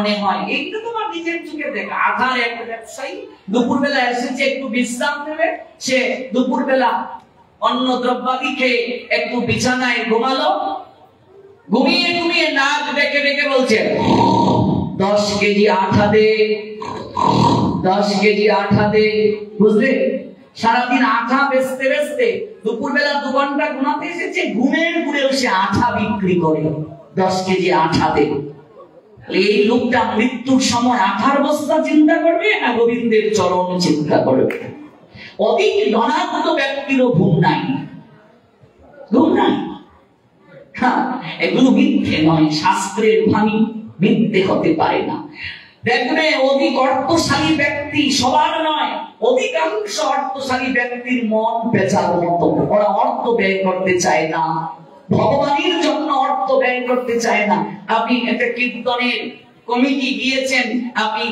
মনে হয়। এইটা তোমার নিজের চোখে দেখা। আধার একটা ব্যবসায়ী দুপুরবেলা এসেছে একটু বিশ্রাম নেবে, সে দুপুরবেলা অন্ন দ্রব্যাদি খেয়ে একটু বিছানায় ঘুমালো, ঘুমিয়ে ঘুমিয়ে নাক ডেকে ডেকে বলছে 10 কেজি আঠা দে, 10 কেজি আঠা দে। বুঝলে, সারাদিন আঠা বেচতে বেচতে দুপুরবেলা 2 ঘন্টা ঘুমাতে এসেছে, ঘুমের ঘুরেও সে আঠা বিক্রি করে। 10 কেজি আঠা দে। এই লোকটা মৃত্যুর সময় আঠার বস্তা চিন্তা করবে না গোবিন্দের চরণ চিন্তা করবে? অধিক ধনাত্ম ব্যক্তিরও ঘুম নাই, ঘুম নাই। এগুলো মিথ্যে নয়, শাস্ত্রের বাণী মিথ্যে হতে পারে না। দেখবে অধিক অর্থশালী ব্যক্তি, সবার নয়, অধিকাংশ অর্থশালী ব্যক্তির মন বেচার মতো। ওরা অর্থ ব্যয় করতে চায় না, ভগবানের জন্য অর্থ ব্যয় করতে চায় না। আপনি একটা কীর্তনের কমিটি গিয়েছেন, আপনি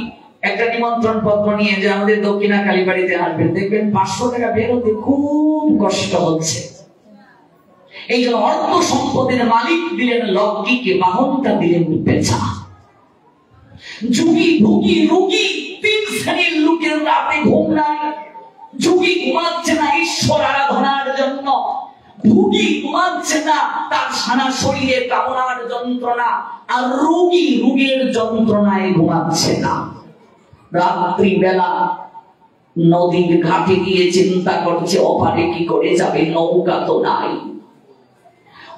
একটা নিমন্ত্রণ পত্র নিয়ে যে আমাদের দক্ষিণা কালীবাড়িতে আসবেন, দেখবেন 500 টাকা বেরোতে খুব কষ্ট হচ্ছে। এই জন্য অর্থ সম্পদের মালিক দিলেন লক্ষ্মীকে, বাহনটা দিলেন পেঁচা। যুগী ভুগী রুগী 3 শ্রেণীর লোকের রাতে ঘুম নাই। যুগী ঘুমাচ্ছে না ঈশ্বর আরাধনার জন্য, ভুগী ঘুমাচ্ছে না তার সারা শরীরে কামনার যন্ত্রণা, আর রোগী রোগের যন্ত্রণায় ঘুমাচ্ছে না। রাত্রি বেলা নদীর ঘাটে গিয়ে চিন্তা করছে ওপারে কি করে যাবে, নৌকা তো নাই।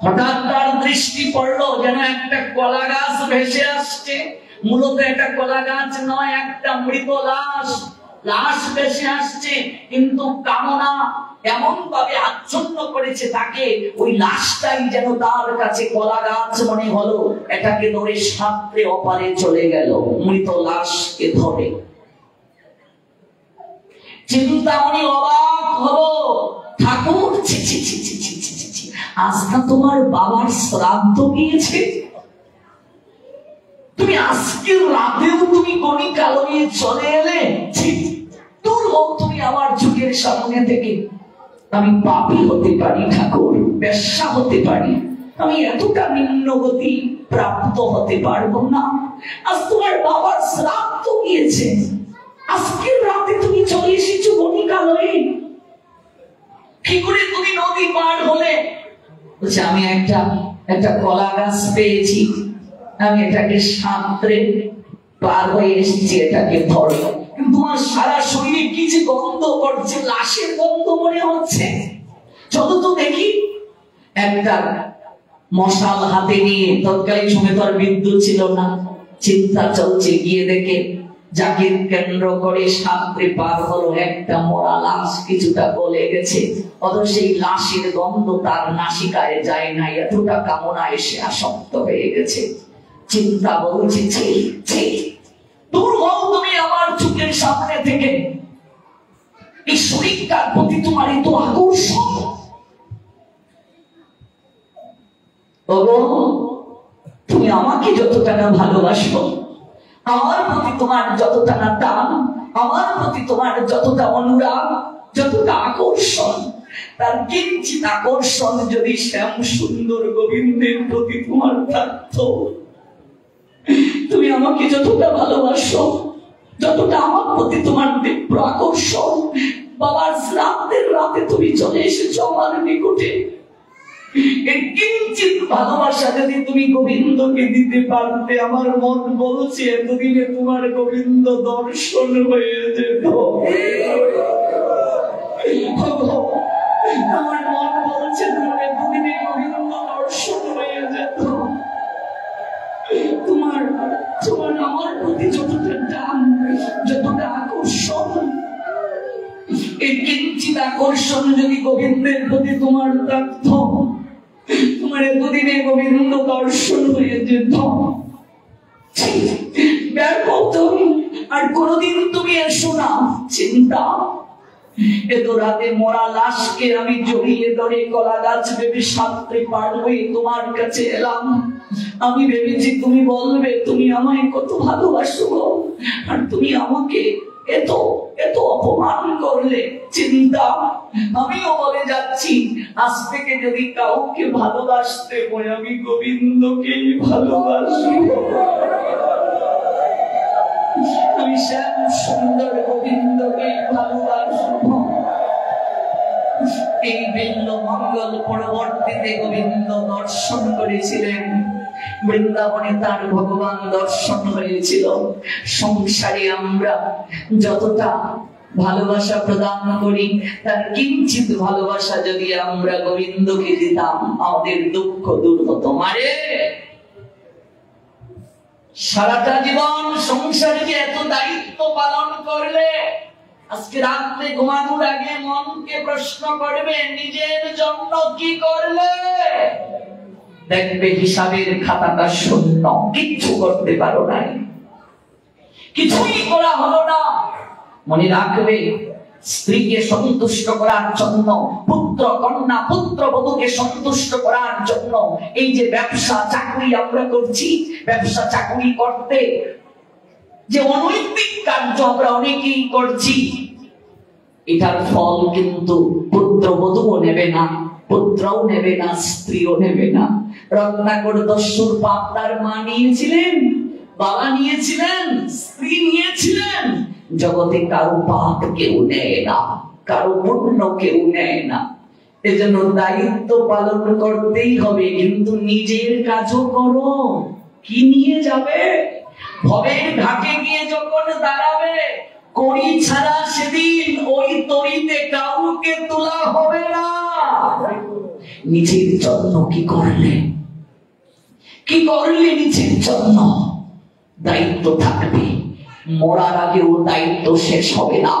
হঠাৎ তার দৃষ্টি পড়লো যেন একটা কলা গাছ ভেসে আসছে। মূলত একটা কলা গাছ নয়, একটা মৃত লাশ, লাশ ভেসে আসছে। কিন্তু কামনা এমন ভাবে আচ্ছন্ন করেছে তাকে, ওই লাশটাই যেন তার কাছে কলা গাছ মনে হলো। এটাকে ধরে সাঁতরে ওপারে চলে গেল, মৃত লাশকে ধরে। চিন্তামণি অবাক হলো, ঠাকুর ছি ছি ছি ছি ছি ছি ছি, আজ না তোমার বাবার শ্রাদ্ধ গিয়েছে, তুমি আজকের রাতেও তুমি গণি কালো নিয়ে চলে এলে। দূর হোক তুমি আমার চোখের সামনে থেকে। আমি পাপী হতে পারি ঠাকুর, বেশ্যা হতে পারি, আমি এতটা নিম্নগতি প্রাপ্ত হতে পারবো না। আজ তোমার বাবার শ্রাদ্ধ গিয়েছে, আজকের রাতে তুমি চলে এসেছো গণি কালোয়, কি করে তুমি নদী পার হলে? বলছে আমি একটা কলা গাছ পেয়েছি, আমি এটাকে সাঁতরে পার হয়ে এসেছি, এটাকে ধরো। কিন্তু তোমার সারা শরীরে কি যে গন্ধ করছে, লাশের গন্ধ মনে হচ্ছে। চলো তো দেখি। একটা মশাল হাতে নিয়ে, তৎকালীন সময় তো আর বিদ্যুৎ ছিল না, চিন্তা চলছে, গিয়ে দেখে যাকে কেন্দ্র করে সাঁতরে পার হলো একটা মরা লাশ, কিছুটা গলে গেছে, অথচ সেই লাশের গন্ধ তার নাসিকায় যায় না, এতটা কামনা এসে আসক্ত হয়ে গেছে। চিন্তা বলছে দূর হও তুমি আমার চোখের সামনে থেকে, এই শরীরটার প্রতি তোমার এত আকর্ষণ। তুমি আমাকে যতটা না ভালোবাসো, আমার প্রতি তোমার যতটা না টান, আমার প্রতি তোমার যতটা অনুরাগ, যতটা আকর্ষণ, তার কিঞ্চিত আকর্ষণ যদি শ্যাম সুন্দর গোবিন্দের প্রতি তোমার থাকতো, তুমি আমাকে যতটা ভালোবাসো, যতটা আমার প্রতি তোমার তীব্র আকর্ষণ, বাবার শ্রাদ্ধের রাতে তুমি চলে এসেছো আমার নিকটে, এর কিঞ্চিত ভালোবাসা যদি তুমি গোবিন্দকে দিতে পারতে, আমার মন বলছে এতদিনে তোমার গোবিন্দ দর্শন হয়ে যেত। আমার মন বলছে তোমার এতদিনে গোবিন্দ দর্শন হয়ে যেত। তোমার আমার প্রতি যতটা টান, যতটা আকর্ষণ, এই কিঞ্চিত আকর্ষণ যদি গোবিন্দের প্রতি তোমার থাকতো, তোমার এতদিনে গোবিন্দ দর্শন হয়ে যেত। আর কোনদিন তুমি এসো না। চিন্তা, এত রাতে মরা লাশকে আমি জড়িয়ে ধরে কলা গাছ ভেবে সাঁতরে পার হয়ে তোমার কাছে এলাম। আমি ভেবেছি তুমি বলবে তুমি আমায় কত ভালোবাসো, আর তুমি আমাকে এত এত অপমান করলে। চিন্তা, আমিও বলে যাচ্ছি আজ থেকে যদি কাউকে ভালোবাসতে হয় আমি গোবিন্দকেই ভালোবাসি। শ্যাম সুন্দর গোবিন্দকে ভালোবাসবো। এই বিল্ল মঙ্গল পরবর্তীতে গোবিন্দ দর্শন করেছিলেন, বৃন্দাবনে তার ভগবান দর্শন হয়েছিল। সংসারে আমরা যতটা ভালোবাসা প্রদান করি, তার কিঞ্চিত ভালোবাসা যদি আমরা গোবিন্দকে দিতাম, আমাদের দুঃখ দূর হতো। মারে সারাটা জীবন সংসারে যে এত দায়িত্ব পালন করলে, আজকে রাত্রে ঘুমানোর আগে মনকে প্রশ্ন করবে, নিজের জন্য কি করলে? দেখবে হিসাবের খাতাটা শূন্য, কিচ্ছু করতে পারো নাই, কিছুই করা হলো না। মনে রাখবে, স্ত্রীকে সন্তুষ্ট করার জন্য, পুত্র কন্যা পুত্রবধূকে সন্তুষ্ট করার জন্য এই যে ব্যবসা চাকরি আমরা করছি, ব্যবসা চাকরি করতে যে অনৈতিক কার্য আমরা অনেকেই করছি, এটার ফল কিন্তু পুত্রবধূও নেবে না, পুত্রও নেবে না, স্ত্রীও নেবে না। রত্নাকর দস্যুর পাপ তার মা নিয়েছিলেন, বাবা নিয়েছিলেন, স্ত্রী নিয়েছিলেন। জগতে কারো পাপ কেউ নেয় না, কারো পুণ্য কেউ নেয় না। এজন্য দায়িত্ব পালন করতেই হবে, কিন্তু নিজের কাজও করো। কি নিয়ে যাবে? ভবের ঘাটে গিয়ে যখন দাঁড়াবে, কড়ি ছাড়া সেদিন ওই তরিতে কাউকে তোলা হবে না। নিজের জন্য কি করলে, কি করলে নিজের জন্য? দায়িত্ব থাকবে, মরার আগেও দায়িত্ব শেষ হবে না।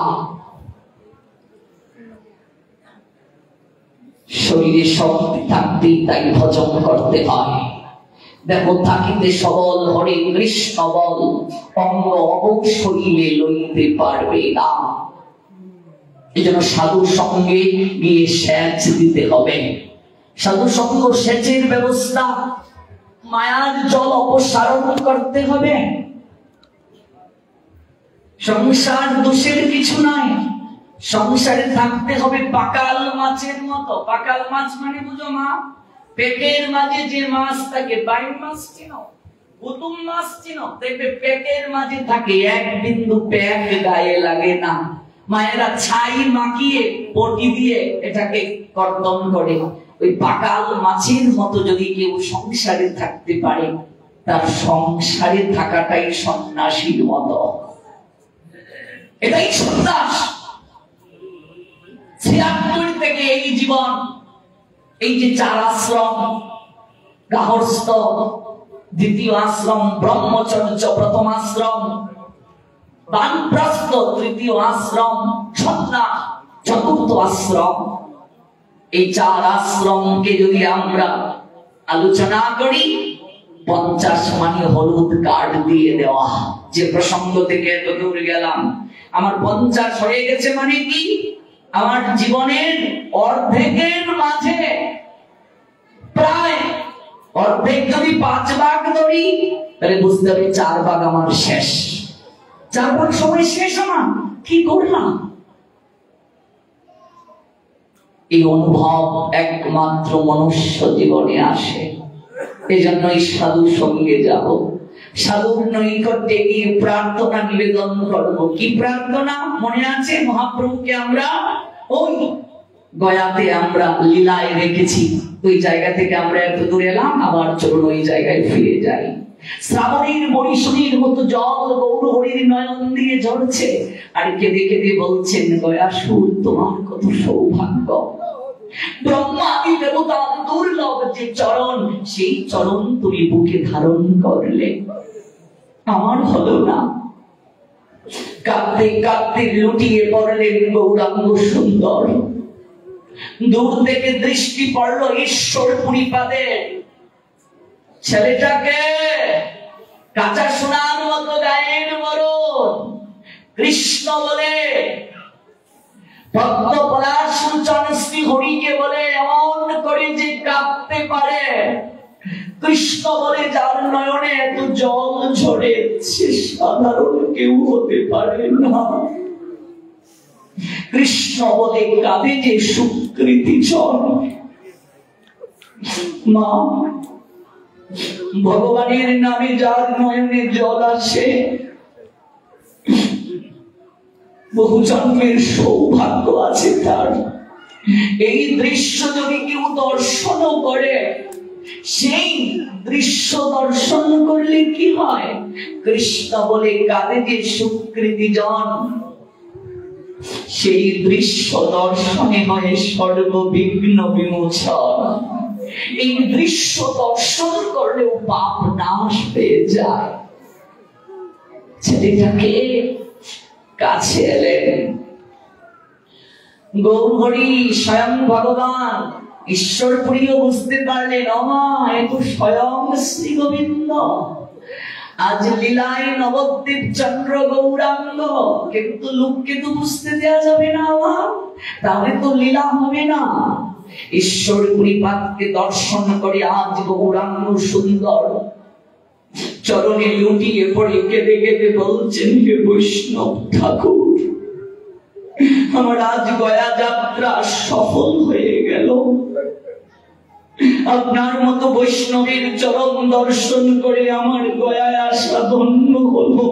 শরীরে শক্তি থাকতেই তাই ভজন করতে হয়। দেখো, থাকিতে সবল হরে কৃষ্ণ বল, অঙ্গ অবক শরীরে লইতে পারবে না। এই জন্য সাধুর সঙ্গে গিয়ে সেচ দিতে হবে। সাধু সঙ্গ সেচের ব্যবস্থা, মায়ার জল অপসারণ করতে হবে। সংসার দোষের কিছু নাই, সংসারে থাকতে হবে পাকাল মাছের মতো। পাকাল মাছ মানে বুঝো মা, পেটের মাঝে যে মাছ থাকে, বাইন মাছ চিনো, পুতুম মাছ চিনো, দেখবে পেটের মাঝে থাকে, এক বিন্দু পেট গায়ে লাগে না। মায়েরা ছাই মাখিয়ে পটি দিয়ে এটাকে কর্তন করে। ওই পাকাল মাছের মতো যদি কেউ সংসারে থাকতে পারে, তার সংসারে থাকাটাই সন্ন্যাসীর মতো। এটাই সন্ন্যাস। ৭৬ থেকে এই জীবন, এই যে ৪ আশ্রম, গার্হস্থ দ্বিতীয় আশ্রম, ব্রহ্মচর্য প্রথম আশ্রম, বানপ্রস্থ তৃতীয় আশ্রম, সন্ন্যাস চতুর্থ আশ্রম, এই ৪ আশ্রমকে যদি আমরা আলোচনা করি, ৫০ মানে হলুদ কার্ড দিয়ে দেওয়া। যে প্রসঙ্গ থেকে এত দূর গেলাম, আমার ৫০ হয়ে গেছে মানে কি? আমার জীবনের অর্ধেকের মাঝে প্রায় অর্ধেক যদি ৫ ভাগ ধরি, তাহলে বুঝতে হবে ৪ ভাগ আমার শেষ। ৪ ভাগ সময় শেষ। আমার কি করলাম? এই অনুভব একমাত্র মনুষ্য জীবনে আসে। এই জন্যই সাধু সঙ্গে যাব, সাধুর নৈকট্যে গিয়ে প্রার্থনা নিবেদন করব। কি প্রার্থনা মনে আছে? মহাপ্রভুকে আমরা ওই গয়াতে আমরা লীলায় রেখেছি, ওই জায়গা থেকে আমরা এত দূরে এলাম, আবার চলুন ওই জায়গায় ফিরে যাই। শ্রাবণের বরিশনীর মতো জল গৌর হরির নয়ন দিয়ে ঝরছে, আর কেঁদে কেঁদে বলছেন, গয়াসুর তোমার কত সৌভাগ্য, ব্রহ্মাদি দেবতার দুর্লভ যে চরণ, সেই চরণ তুমি বুকে ধারণ করলে, আমার হলো না। কাঁদতে কাঁদতে লুটিয়ে পড়লেন গৌরাঙ্গ সুন্দর। দূর থেকে দৃষ্টি পড়লো ঈশ্বর পুরীপাদে, ছেলেটাকে কাঁচা সোনার মতো গায়ের মরণ, কৃষ্ণ বলে ভক্ত পলাশলোচন শ্রী হরিকে বলে এমন করে যে কাঁদতে পারে, কৃষ্ণ বলে যার নয়নে এত জল ঝরে, সে সাধারণ কেউ হতে পারে না। কৃষ্ণ বলে কাঁদে যে সুকৃতি জন। মা, ভগবানের নামে যার নয়নে জল আসে, বহু জন্মের সৌভাগ্য আছে তার। এই দৃশ্য যদি কেউ দর্শনও করে, সেই দৃশ্য দর্শন করলে কি হয়? কৃষ্ণ বলে কাঁদে যে সুকৃতি জন, সেই দৃশ্য দর্শনে হয় সর্ববিঘ্ন বিমোচন। এই দৃশ্য দর্শন করলেও পাপ নাশ পেয়ে যায়। ছেলেটাকে কাছে এলেন গৌরহরি, স্বয়ং ভগবান ঈশ্বর প্রিয় বুঝতে পারলেন, অমা এ তো স্বয়ং শ্রী গোবিন্দ, আজ লীলায় নবদ্বীপ চন্দ্র গৌরাঙ্গ। কিন্তু লোককে তো বুঝতে দেওয়া যাবে না, তাহলে তো লীলা হবে না। ঈশ্বর পরিপাতকে দর্শন করে আজ গৌরাঙ্গ সুন্দর চরণে লুটিয়ে পড়ে কেঁদে কেঁদে বলছেন, হে বৈষ্ণব ঠাকুর, আমার আজ গয়া যাত্রা সফল হয়ে গেল। আপনার মতো বৈষ্ণবের চরণ দর্শন করে আমার গয়ায় আসা ধন্য হলো।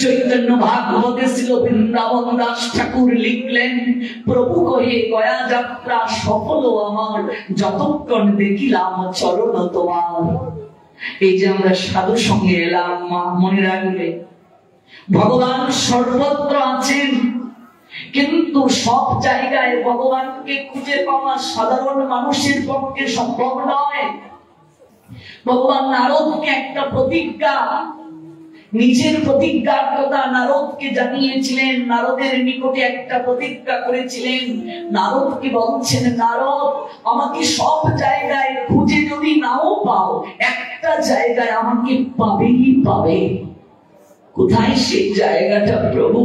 চৈতন্য ভাগবতে ছিল বৃন্দাবন দাস ঠাকুর লিখলেন, প্রভু কহে গয়া যাত্রা সফল আমার, যতক্ষণ দেখিলাম চরণ তোমার। এই যে আমরা সাধু সঙ্গে এলাম, মা মনে রাখবে ভগবান সর্বত্র আছেন, কিন্তু সব জায়গায় ভগবানকে খুঁজে পাওয়া সাধারণ মানুষের পক্ষে সম্ভব নয়। ভগবান নারদকে একটা প্রতিজ্ঞা, নিজের প্রতিজ্ঞার কথা নারদকে জানিয়েছিলেন। নারদের নিকটে একটা প্রতিজ্ঞা করেছিলেন। নারদকে বলছেন, নারদ, আমাকে সব জায়গায় খুঁজে যদি নাও পাও, একটা জায়গায় আমাকে পাবেই পাবে। কোথায় সেই জায়গাটা প্রভু?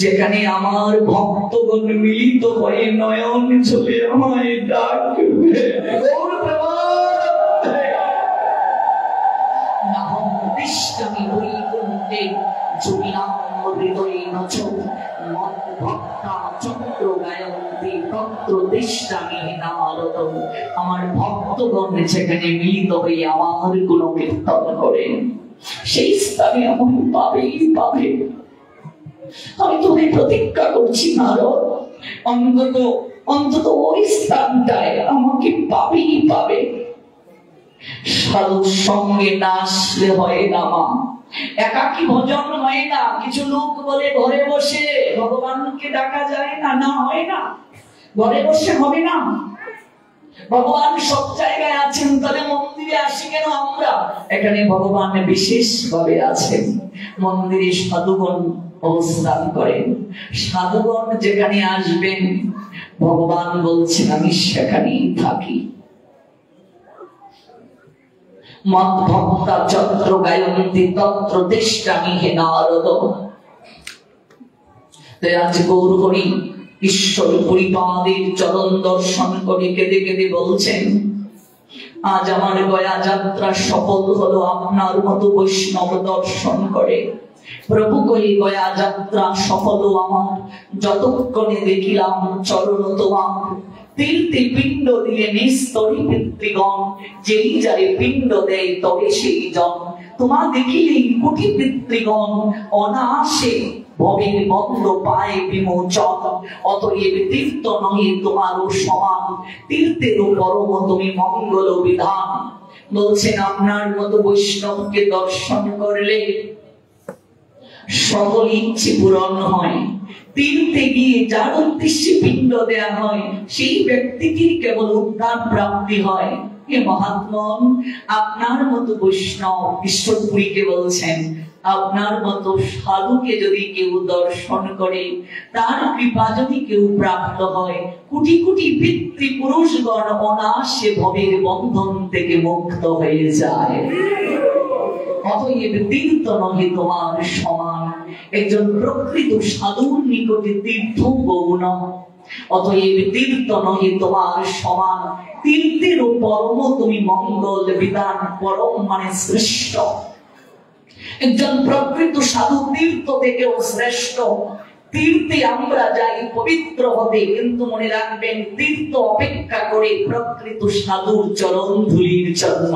যেখানে আমার ভক্তগণ মিলিত হয়ে নয়ন চলে আমায় ডাকবে। আমার ভক্তগণ যেখানে মিলিত হয়ে আমার গুণ কীর্তন করেন, সেই স্থানে আমার পাবেই পাবে। আমি তোদের প্রতিজ্ঞা করছি নারদ, অন্তত অন্তত ওই স্থানটায় আমাকে পাবেই পাবে। সাধুর সঙ্গে না আসলে হয় না মা, একাকী ভজন হয় না। কিছু লোক বলে ঘরে বসে ভগবানকে ডাকা যায় না, না হয় না, ঘরে বসে হবে না। ভগবান সব জায়গায় আছেন, তাহলে মন্দিরে আসি কেন আমরা? এখানে ভগবান বিশেষ ভাবে আছেন। মন্দিরে সাধুগণ অবস্থান করেন, সাধুগণ যেখানে আসবেন ভগবান বলছেন আমি সেখানেই থাকি। মদ্ভক্তা চন্দ্র গায়ন্তি তত্র দেষ্টামি হে নারদ। আজ গৌরহরি ঈশ্বর পরিপাদের চরণ দর্শন করে কেঁদে কেঁদে বলছেন, আজ আমার গয়া যাত্রা সফল হলো আপনার মতো বৈষ্ণব দর্শন করে। প্রভু কই গয়া যাত্রা সফল আমার, যতক্ষণে দেখিলাম চরণ তোমার। তীর্থে পিণ্ড দিলে নিস্তরী পিতৃগণ, যেই যারে পিণ্ড দেয় তবে সেই জন। তোমা দেখিলেই কোটি পিতৃগণ, অনায়াসে ভবের বন্ধ পায় বিমোচন। অতএব তীর্থ নহে তোমারও সমান, তীর্থেরও পরম তুমি মঙ্গল বিধান। বলছেন আপনার মতো বৈষ্ণবকে দর্শন করলে সকল ইচ্ছে পূরণ হয়। তীর্থে গিয়ে যার উদ্দেশ্যে পিণ্ড দেয়া হয়, সেই ব্যক্তিকে কেবল উদ্ধার প্রাপ্তি হয়। হে মহাত্মন, আপনার মতো বৈষ্ণব ঈশ্বরপুরীকে বলছেন, আপনার মতো সাধুকে যদি কেউ দর্শন করে, তার কৃপা যদি কেউ প্রাপ্ত হয়, কোটি কোটি পিতৃপুরুষগণ অনায়াসে ভবের বন্ধন থেকে মুক্ত হয়ে যায়। অতএব তীর্থ নহে তোমার সমান, একজন প্রকৃত সাধুর নিকটে তীর্থ গৌণ। অতএব তীর্থ নহে তোমার সমান, তীর্থেরও পরম তুমি মঙ্গল বিধান। পরম মানে শ্রেষ্ঠ। একজন প্রকৃত সাধু তীর্থ থেকেও শ্রেষ্ঠ। তীর্থে আমরা যাই পবিত্র হতে, কিন্তু মনে রাখবেন তীর্থ অপেক্ষা করে প্রকৃত সাধুর চরণ ধুলির জন্য।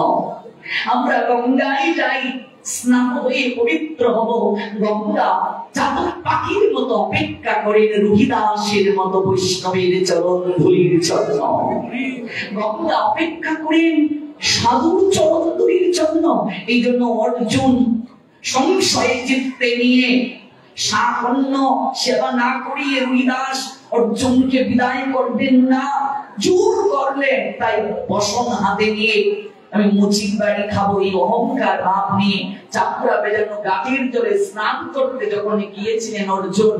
আমরা গঙ্গায় যাই স্নান হয়ে পবিত্র হব। গঙ্গা চাতক পাখির মতো অপেক্ষা করেন রুহিদাসের মতো বৈষ্ণবের চরণ ধুলির জন্য। গঙ্গা অপেক্ষা করেন সাধুর চরণ ধুলির জন্য। এই জন্য অর্জুন সংশয়ে চিত্তে নিয়ে সামান্য সেবা না করিয়ে রুহিদাস অর্জুনকে বিদায় করবেন না, জোর করলেন। তাই বসন হাতে নিয়ে আমি মুচির বাড়ি খাবো এই অহংকার ভাব নিয়ে চাপুরা বেজানো গাটির জলে স্নান করতে যখন গিয়েছিলেন অর্জুন,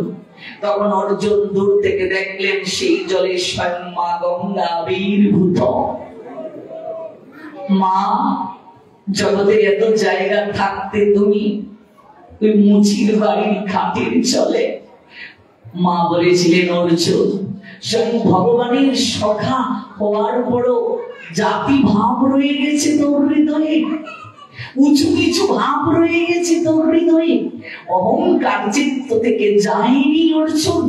তখন অর্জুন দূর থেকে দেখলেন সেই জলে স্বয়ং মা গঙ্গা আবির্ভূত। মা, জগতের এত জায়গা থাকতে তুমি ওই মুচির বাড়ির ঘাটের জলে। মা বলেছিলেন অর্জুন, স্বয়ং ভগবানের সখা হওয়ার পরও জাতি ভাব রয়ে গেছে তোর হৃদয়ে, উঁচু নিচু ভাব রয়ে গেছে তোর হৃদয়ে, অহংকার চিত্ত থেকে যায়নি অর্জুন।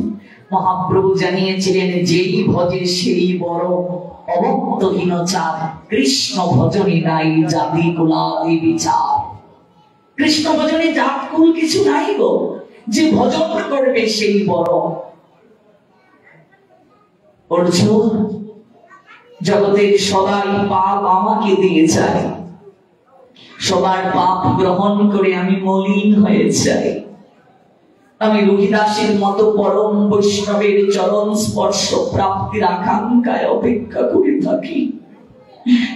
মহাপ্রভু জানিয়েছিলেন, যেই ভজে সেই বড়, অভক্তহীন চার, কৃষ্ণ ভজনে নাই জাতি কুলাদি বিচার। কৃষ্ণ ভজনে জাত কুল কিছু নাই গো, যে ভজন করবে সেই বড়। অর্জুন, জগতের সবাই পাপ আমাকে দিয়ে যায়, সবার পাপ গ্রহণ করে আমি মলিন হয়ে যাই। আমি রুহিদাসের মতো পরম বৈষ্ণবের চরণ স্পর্শ প্রাপ্তির আকাঙ্ক্ষায় অপেক্ষা করে থাকি।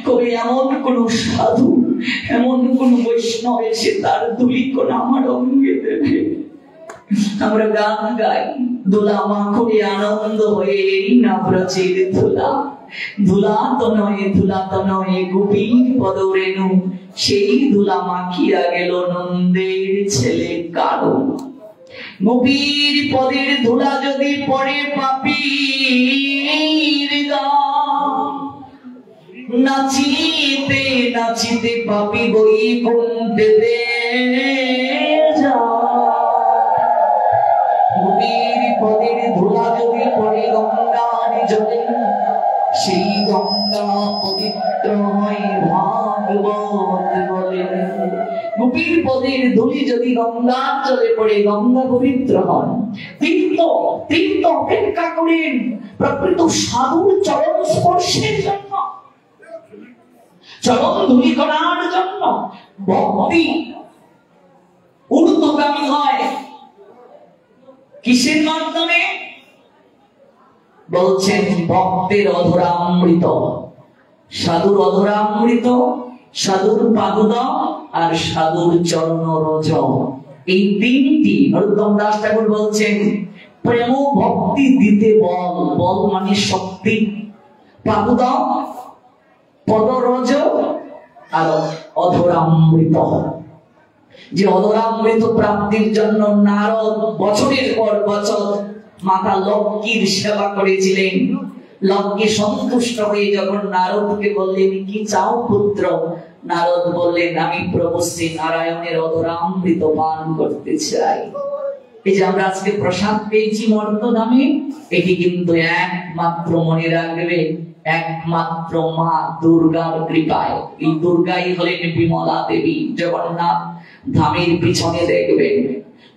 কবে এমন কোন সাধু, এমন কোন বৈষ্ণব এসে তার ধূলিকণ আমার অঙ্গে দেবে। আমরা গান গাই, দোলা মাখরে আনন্দ হয়ে এই না ব্রজের ধুলা। ধুলা তো নয় গোপীর পদরেণু, সেই ধুলা মাখিয়া গেল নন্দের ছেলে কারো। গোপীর পদের ধুলা যদি পড়ে পাপীর গান, নাচিতে নাচিতে পাপী বৈকুণ্ঠে গোপীর পদের ধুলা যদি পড়ে গঙ্গার জলে, সেই গঙ্গা পবিত্র হয় ভাগবত বলে। গোপীর পদের ধুলি যদি গঙ্গার জলে পড়ে, গঙ্গা পবিত্র হন। তীর্থ অপেক্ষা করেন প্রকৃত সাধুর চরণ স্পর্শের জন্য, চরণ ধুলি করার জন্য। ভক্তি ঊর্ধ্বগামী হয় কিসের মাধ্যমে? বলছেন ভক্তের অধরামৃত, সাধুর অধরামৃত, সাধুর পাদুদম আর সাধুর চরণ রজ। এই তিনটি নরোত্তম দাস ঠাকুর বলছেন, প্রেম ভক্তি দিতে বল, বল মানে শক্তি, পাদুদম পদরজ আর অধরামৃত। যে অধরামৃত প্রাপ্তির জন্য নারদ বছরের পর বছর মাতা লক্ষ্মীর সেবা করেছিলেন। লক্ষ্মী সন্তুষ্ট হয়ে যখন নারদকে বললেন, কি চাও পুত্র? নারদ বললেন, আমি প্রভু শ্রী নারায়ণের অধরামৃত পান করতে চাই। এই যে আমরা আজকে প্রসাদ পেয়েছি মর্তধামে, এটি কিন্তু একমাত্র মনে রাখবে, একমাত্র মা দুর্গার কৃপায়। এই দুর্গাই হলেন বিমলা দেবী। জগন্নাথ ধামের পিছনে দেখবেন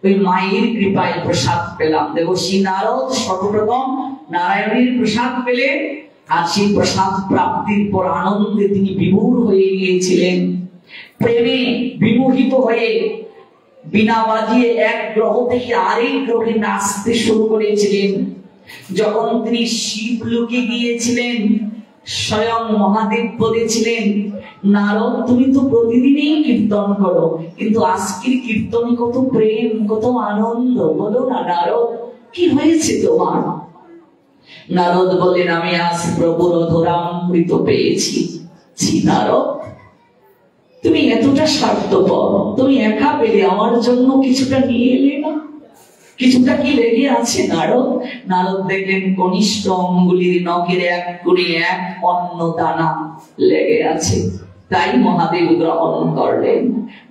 ওই মায়ের কৃপায় প্রসাদ পেলাম। দেবশ্রী নারদ সর্বপ্রথম নারায়ণের প্রসাদ পেলেন, আর সেই প্রসাদ প্রাপ্তির পর আনন্দে তিনি বিভোর হয়ে গিয়েছিলেন। প্রেমে বিমোহিত হয়ে বিনা বাজিয়ে এক গ্রহ থেকে আরেক গ্রহে নাচতে শুরু করেছিলেন। যখন তিনি শিবলোকে গিয়েছিলেন, স্বয়ং মহাদেব বলেছিলেন, নারদ তুমি তো প্রতিদিনই কীর্তন করো, কিন্তু আজকের কীর্তনে কত প্রেম, কত আনন্দ, বলো না নারদ কি হয়েছে তোমার? নারদ বলেন, আমি আজ প্রভুর অধরামৃত পেয়েছি। নারদ, তুমি এতটা স্বার্থপর, তুমি একা পেলে আমার জন্য কিছুটা নিয়ে এলে না? কিছুটা কি লেগে আছে নারদ? নারদ দেখলেন কনিষ্ঠ অঙ্গুলির নখের এক কোণে এক অন্ন দানা লেগে আছে। তাই মহাদেব গ্রহণ করলেন।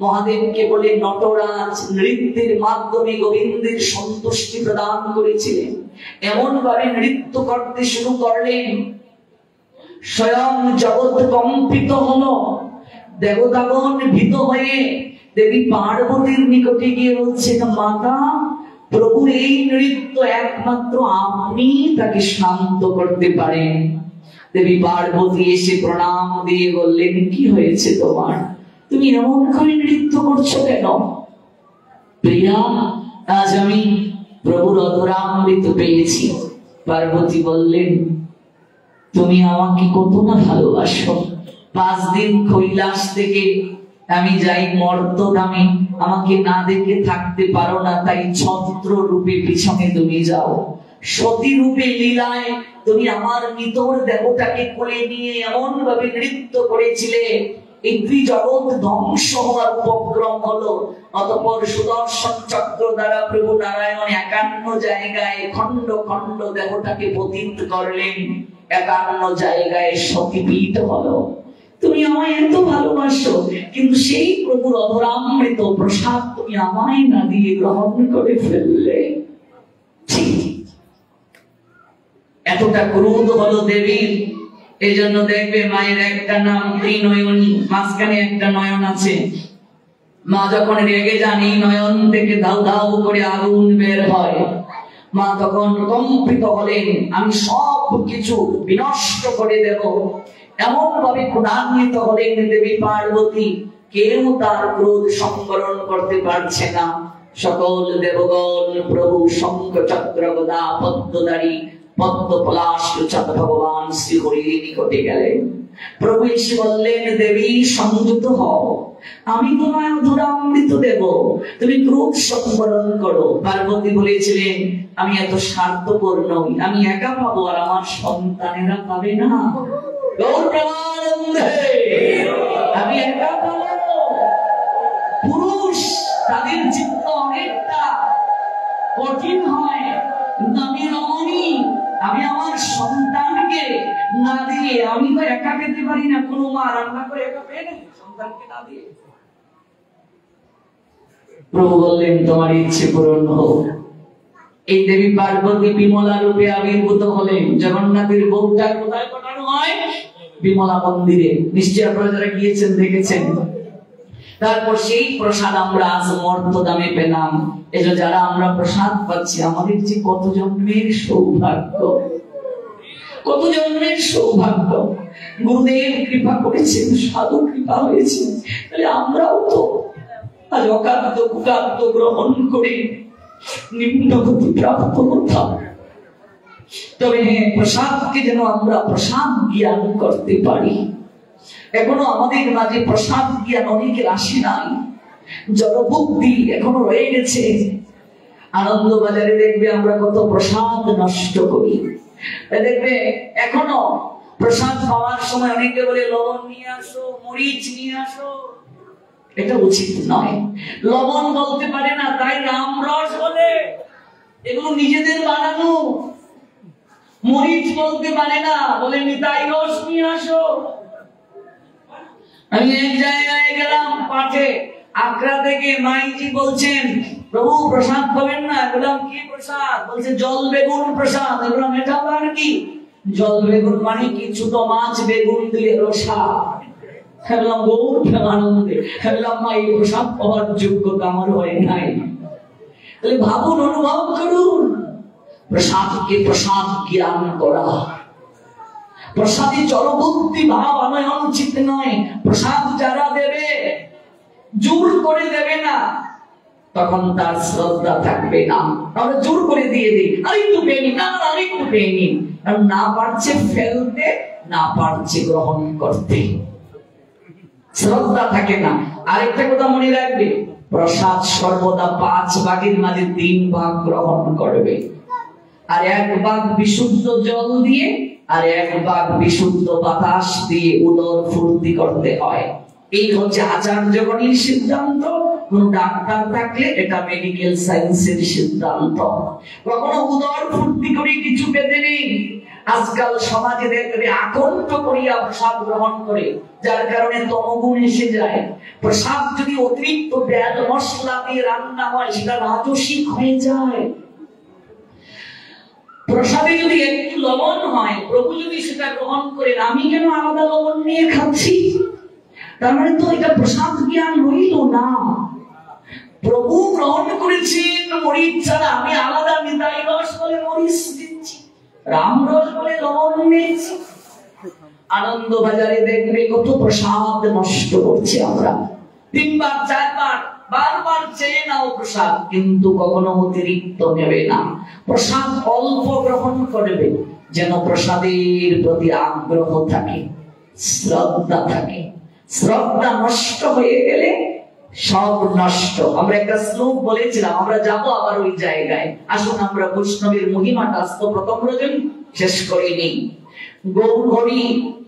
মহাদেবকে বলে নটরাজ নৃত্যের মাধ্যমে গোবিন্দের সন্তুষ্টি প্রদান করেছিলেন। এমন ভাবে নৃত্য করতে শুরু করলেন, স্বয়ং জগৎ কম্পিত হলো। দেবতাগণ ভীত হয়ে দেবী পার্বতীর নিকটে গিয়ে বলছেন, মাতা, প্রভুর এই নৃত্য একমাত্র আপনি তাকে শান্ত করতে পারেন। দেবী পার্বতী এসে প্রণাম দিয়ে বললেন, কি হয়েছে তোমার? তুমি এমন করে নৃত্য করছো কেন? প্রিয়া, আজ আমি প্রভুর অধরামৃত পেয়েছি। পার্বতী বললেন, তুমি আমাকে কত না ভালোবাসো। 5 দিন কৈলাস থেকে আমি যাই মর্তধামে, আমাকে না দেখে থাকতে পারো না, তাই ছত্র রূপে পিছনে তুমি যাও। সতী রূপে লীলায় তুমি আমার নিতর দেহটাকে কোলে নিয়ে এমন ভাবে নৃত্য করেছিলে, এই জগৎ ধ্বংস হওয়ার উপক্রম হলো। অতঃপর সুদর্শন চক্র দ্বারা প্রভু নারায়ণ 51 জায়গায় খন্ড খন্ড দেহটাকে পতিত করলেন, 51 জায়গায় সতীপীঠ হলো। তুমি আমায় এত ভালোবাসো, কিন্তু সেই প্রভুর অধরামৃত প্রসাদ তুমি আমায় না দিয়ে গ্রহণ করে ফেললে। এতটা ক্রোধ হলো দেবীর। এই জন্য দেখবে মায়ের একটা নাম ত্রিনয়নী, মাঝখানে একটা নয়ন আছে। মা যখন রেগে যান, এই নয়ন থেকে দাউ দাউ করে আগুন বের হয়। মা তখন কম্পিত হলেন, আমি সব কিছু বিনষ্ট করে দেব, এমন ভাবে ক্রোধান্বিত হলেন দেবী পার্বতী। কেউ তার ক্রোধ সংবরণ করতে পারছে না। সকল দেবগণ প্রভু শঙ্খ চক্র গদা পদ্মধারী পদ্ম পলাশ লোচন ভগবান শ্রী হরির নিকটে গেলেন। প্রভু এসে বললেন, দেবী সংযত হও, আমি তোমায় অধরামৃত দেব, তুমি ক্রোধ সংবরণ করো। পার্বতী বলেছিলেন, আমি এত স্বার্থপর নই, আমি একা পাবো আর আমার সন্তানেরা পাবে না। আমি একা পাবো। পুরুষ তাদের চিত্ত অনেকটা কঠিন হয়, কিন্তু আমি রমণী, আমি আমার সন্তানকে না দিয়ে, আমি তো একা পেতে পারি না। কোনো মা রান্না করে একা পেয়ে নেই সন্তানকে না দিয়ে। প্রভু বললেন, তোমার ইচ্ছে পূরণ হোক। এই দেবী পার্বতী বিমলা রূপে আবির্ভূত হলেন। জগন্নাথের ভোগটা কোথায় পাঠানো হয়? বিমলা মন্দিরে। নিশ্চয়ই আপনারা যারা গিয়েছেন দেখেছেন। তারপর সেই প্রসাদ আমরা আজ মর্তদামে পেলাম। এই যে যারা আমরা প্রসাদ পাচ্ছি, আমাদের যে কত জন্মের সৌভাগ্য, কত জন্মের সৌভাগ্য। গুরুদেব কৃপা করেছেন, সাধু কৃপা হয়েছে, তাহলে আমরাও তো আজ অকাদ্য কুকাদ্য গ্রহণ করে নিম্নগতি প্রাপ্ত হতাম। তবে প্রসাদকে যেন আমরা প্রসাদ জ্ঞান করতে পারি। এখনো আমাদের মাঝে প্রসাদ জ্ঞান অনেকের আসে নাই, জড়বুদ্ধি এখনো রয়ে গেছে। আনন্দ বাজারে দেখবে আমরা কত প্রসাদ নষ্ট করি। দেখবে এখনো প্রসাদ পাওয়ার সময় অনেকে বলে, লবণ নিয়ে আসো, মরিচ নিয়ে আসো। এটা উচিত নয়। লবণ বলতে পারে না, তাই রামরস বলে, এগুলো নিজেদের বানানো। মরিচ বলতে পারে না, বলে নিতাই রস নিয়ে আসো। আমি এক জায়গায় গেলাম পাঠে, আগ্রা থেকে মাইজি বলছেন, প্রভু প্রসাদ পাবেন না। বললাম, কি প্রসাদ? বলছে, জল বেগুন প্রসাদ। বললাম, এটা আবার কি? জল বেগুন মানে কি? ছোট মাছ বেগুন দিয়ে রসা। বললাম, গৌর প্রেমানন্দে। বললাম, মা, এই প্রসাদ পাওয়ার যোগ্যতা আমার হয় নাই। তাহলে ভাবুন, অনুভব করুন, প্রসাদকে প্রসাদ জ্ঞান করা। প্রসাদে জড়বুদ্ধি ভাব আনয়ন উচিত নয়। প্রসাদ যারা দেবে, জোর করে দেবে না, তখন তার শ্রদ্ধা থাকবে না। আমরা জোর করে দিয়ে দিই, আরেকটু পেয়ে নি, না আরেকটু পেয়ে নি। কারণ না পারছে ফেলতে, না পারছে গ্রহণ করতে, শ্রদ্ধা থাকে না। আরেকটা কথা মনে রাখবে, প্রসাদ সর্বদা 5 ভাগের মাঝে 3 ভাগ গ্রহণ করবে। আর 1 ভাগ বিশুদ্ধ জল দিয়ে, আর 1 ভাগ বিশুদ্ধ বাতাস দিয়ে উদর ফুর্তি করতে হয়। এই হচ্ছে আচার্যগণের সিদ্ধান্ত। কোন ডাক্তার থাকলে এটা মেডিকেল সায়েন্সের সিদ্ধান্ত। কখনো উদর ফুর্তি করে কিছু পেতে নেই। আজকাল সমাজে দেখবে আকণ্ঠ করিয়া প্রসাদ গ্রহণ করে, যার কারণে তমগুণ এসে যায়। প্রসাদ যদি অতিরিক্ত তেল মশলা দিয়ে রান্না হয়, সেটা রাজসিক হয়ে যায়। প্রসাদে যদি একটু লবণ হয়, প্রভু যদি সেটা গ্রহণ করেন, আমি কেন আলাদা লবণ নিয়ে খাচ্ছি? তার মানে তো এটা প্রসাদ জ্ঞান রইল না। প্রভু গ্রহণ করেছেন মরিচ ছাড়া, আমি আলাদা নিতাই রস বলে মরিচ দিচ্ছি, রাম রস বলে লবণ নিচ্ছি। আনন্দ বাজারে দেখবে কত প্রসাদ নষ্ট করছে আমরা, 3 বার 4 বার বারবার চেয়ে নাও প্রসাদ, কিন্তু কখনো অতিরিক্ত নেবে না। প্রসাদ অল্প গ্রহণ করবে, যেন প্রসাদের প্রতি আগ্রহ থাকে, শ্রদ্ধা থাকে। শ্রদ্ধা নষ্ট হয়ে গেলে সব নষ্ট। আমরা একটা শ্লোক বলেছিলাম, আমরা যাবো আবার ওই জায়গায়। আসুন আমরা বৈষ্ণবের মহিমাটা আজ তো প্রথম রজনী শেষ করে নেই। গৌরহরি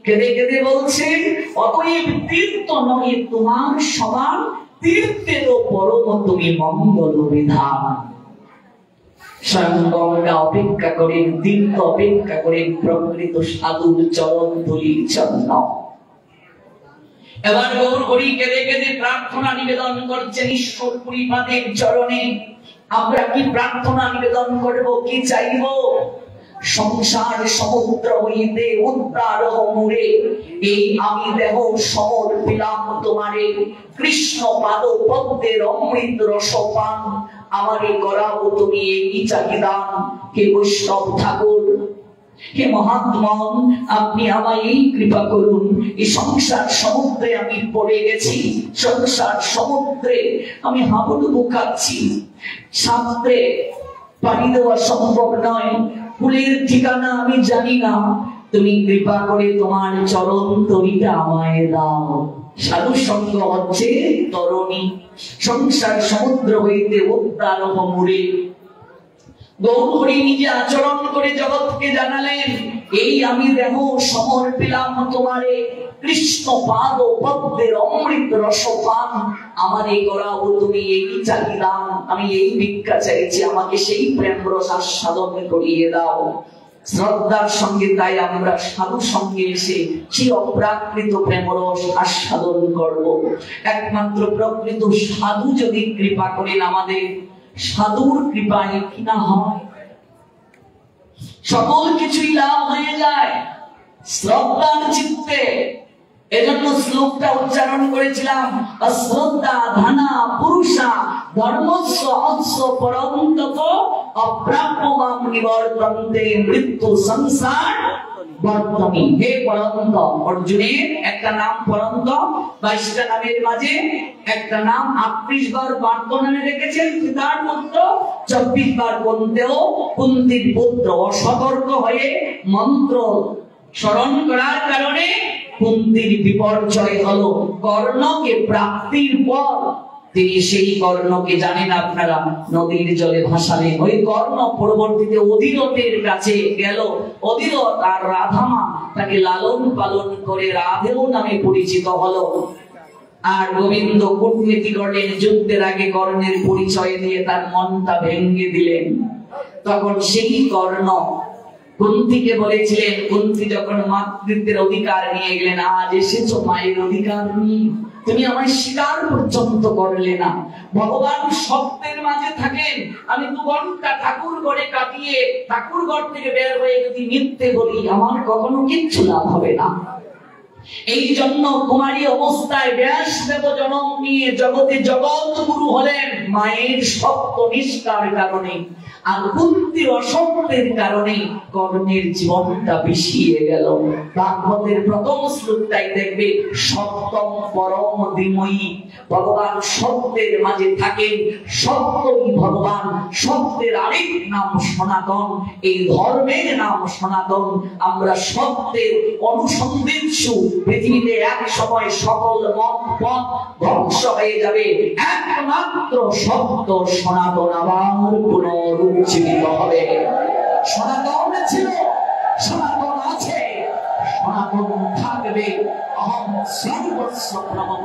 কেঁদে কেঁদে বলছেন, অতএব তীর্থ নহে তোমার সমান, তীর্থেরও পরম তুমি মঙ্গল বিধান। স্বয়ং গঙ্গা অপেক্ষা করেন, তীর্থ অপেক্ষা করেন প্রকৃত সাধুর চরণ ধুলির জন্য। এবার গৌরহরি কেঁদে কেঁদে প্রার্থনা নিবেদন করছেন ঈশ্বর পরিপাদের চরণে। আমরা কি প্রার্থনা নিবেদন করব, কি চাইব? সংসার সমুদ্র হইতে উদ্ধার মোরে, এই আমি দেহ সমর্পিলাম তোমারে। কৃষ্ণ পাদ পদ্মের অমৃত রসপান, আমারে করাবো তুমি এই চাহিদান। হে বৈষ্ণব ঠাকুর, হে মহাত্মন, আপনি আমায় এই কৃপা করুন। এই সংসার সমুদ্রে আমি পড়ে গেছি, সংসার সমুদ্রে আমি হাবুডুবু খাচ্ছি, সাঁতরে পানি দেওয়া সম্ভব নয়, কুলের ঠিকানা আমি জানি না। তুমি কৃপা করে তোমার চরণ তরিটা আমায় দাও। সাধু সঙ্গ হচ্ছে তরণী, সংসার সমুদ্র হইতে উদ্ধার মোরে। গৌরহরি নিজে আচরণ করে জগৎকে জানালেন, এই আমি দেহ সমর্পিলাম তোমারে। কৃষ্ণ পাদ পদ্মের অমৃত রসপান, আমারে করাবো তুমি এই চাহিদান। আমি এই ভিক্ষা চাইছি, আমাকে সেই প্রেম রস আস্বাদন করিয়ে দাও। শ্রদ্ধার সঙ্গে তাই আমরা সাধু সঙ্গে এসে সেই অপ্রাকৃত প্রেম রস আস্বাদন করব। একমাত্র প্রকৃত সাধু যদি কৃপা করেন আমাদের, সাধুর কৃপায় কিনা হয় সকল কিছুই লাভ হয়ে যায় শ্রদ্ধার চিত্তে। এজন্য শ্লোকটা উচ্চারণ করেছিলাম, অশ্রদ্ধা ধনা পুরুষা ধর্মস্য অস্য পরন্তপ, অপ্রাপ্যমাম নিবর্তন্তে মৃত্যু সংসার বর্তমি। হে পরন্ত, অর্জুনের একটা নাম পরন্ত, 22টা নামের মাঝে একটা নাম 38 বার পার্থ নামে রেখেছেন পিতার পুত্র, 24 বার কুন্তেও, কুন্তির পুত্র। অসতর্ক হয়ে মন্ত্র স্মরণ করার কারণে কুন্তির বিপর্যয় হলো। কর্ণকে প্রাপ্তির পর তিনি সেই কর্ণকে জানেন আপনারা নদীর জলে ভাসালেন। ওই কর্ণ পরবর্তীতে অধীরথের কাছে গেল। অধীরথ আর রাধামা তাকে লালন পালন করে রাধেও নামে পরিচিত হলো। আর গোবিন্দ কূটনীতি করলেন, যুদ্ধের আগে কর্ণের পরিচয় দিয়ে তার মনটা ভেঙে দিলেন। তখন সেই কর্ণ কুন্তিকে বলেছিলেন, কুন্তি যখন মাতৃত্বের অধিকার নিয়ে গেলেন, আজ এসেছো মায়ের অধিকার নিয়ে, তুমি আমায় স্বীকার পর্যন্ত করলে না। ভগবান সত্যের মাঝে থাকেন, আমি 2 ঘন্টা ঠাকুর ঘরে কাটিয়ে ঠাকুর ঘর থেকে বের হয়ে যদি মিথ্যে বলি, আমার কখনো কিচ্ছু লাভ হবে না। এই জন্য কুমারী অবস্থায় ব্যাসদেব জন্ম নিয়ে জগতে জগৎ গুরু হলেন মায়ের সত্য নিষ্ঠার কারণে। আর কুন্তির অসত্যের কারণে কর্ণের জীবনটা বিষিয়ে গেল। ভাগবতের প্রথম শ্লোকটাই দেখবে, সত্যম পরম ধীমহি। ভগবান সত্যের মাঝে থাকেন, সত্যই ভগবান। সত্যের আরেক নাম সনাতন, এই ধর্মের নাম সনাতন। আমরা সত্যের অনুসন্ধিৎসু। পৃথিবীতে এক সময় সকল মত পথ ধ্বংস হয়ে যাবে, একমাত্র সত্য সনাতন আবার পুনরুজ্জীবিত হবে। সনাতন ছিল, সনাতন আছে, সনাতন থাকবে। অহং সর্বস্ব প্রভব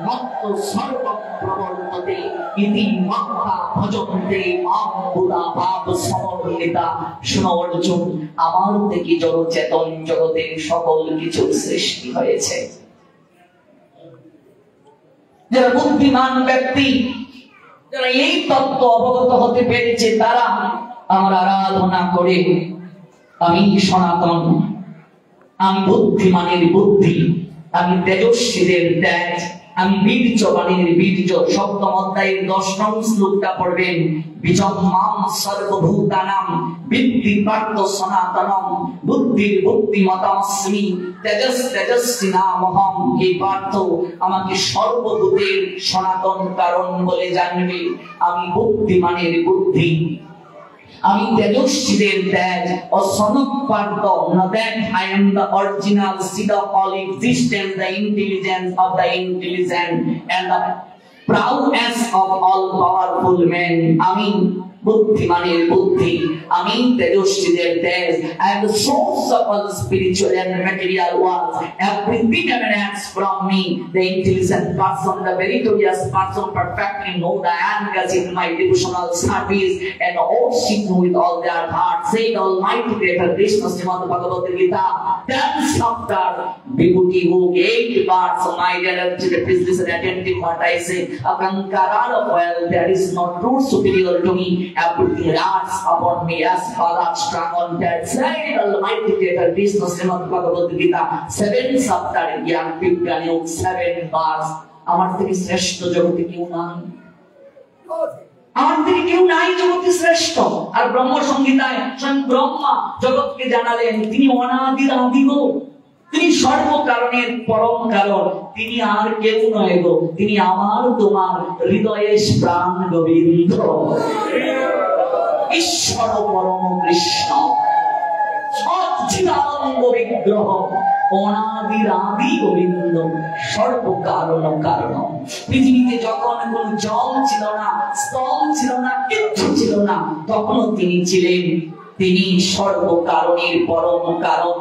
মত্ত সর্বং প্রবর্ততে ইতি মত্তা ভজন্তে মাম বুধা ভাব সমন্বিতা। শোনো অর্জুন, আমার থেকে জড় চেতন জগতের সকল কিছু সৃষ্টি হয়েছে। যারা বুদ্ধিমান ব্যক্তি, যারা এই তত্ত্ব অবগত হতে পেরেছে, তারা আমার আরাধনা করে, আমি সনাতন, আমি বুদ্ধিমানের বুদ্ধি, আমি তেজস্বীদের তেজ, আমি বীর্যবাণীর বীর্য। সপ্তম অধ্যায়ের 10 নং শ্লোকটা পড়বেন। বিজম মাম সর্বভূতানাম বিদ্ধি পার্থ সনাতনম বুদ্ধির বুদ্ধিমতামস্মি তেজস তেজস্বিনামহম। হে পার্থ, আমাকে সর্বভূতের সনাতন কারণ বলে জানবে। আমি বুদ্ধিমানের বুদ্ধি, আমি তেজস্বীদের তেজ। ও Sanak Partha, know that I am the original seed of all existence, the intelligence of the intelligent and the prowess of all powerful men. আমি বুদ্ধিমানের বুদ্ধি, আমি তেজস্বীদের তেজ। I am the source of all spiritual and material worlds. Everything emanates from me. The intelligent person, the meritorious person, perfectly know the angels in my devotional service and worship with all their heart. Said Almighty Creator Krishna, Srimad Bhagavad Gita, 10 chapter. Vibhuti who gave birth, my dear please listen attentively what I say. A conqueror of wealth, there is no true superior to me. Everything rests upon me as Father strong on that side. Almighty Creator Krishna, Srimad Bhagavad Gita, 7 chapter, Gyan Vigyani, 7 verse. আমার থেকে শ্রেষ্ঠ জগতে কেউ নাই, আমার থেকে কেউ নাই জগতে শ্রেষ্ঠ। আর ব্রহ্ম সংহিতায় স্বয়ং ব্রহ্মা জগৎকে জানালেন তিনি অনাদির আদি গো, তিনি সর্বকারণের পরম কারণ, তিনি আর কেউ নয় গো, তিনি আমার তোমার হৃদয়ের প্রাণ গোবিন্দ, ঈশ্বর পরম কৃষ্ণ, সচ্চিদানন্দ বিগ্রহ, অনাদির আদি গোবিন্দ, সর্বকারণ কারণ। পৃথিবীতে যখন কোন জল ছিল না, স্থল ছিল না, কিচ্ছু ছিল না, তখনও তিনি ছিলেন। তিনি সর্বকারণের পরম কারণ,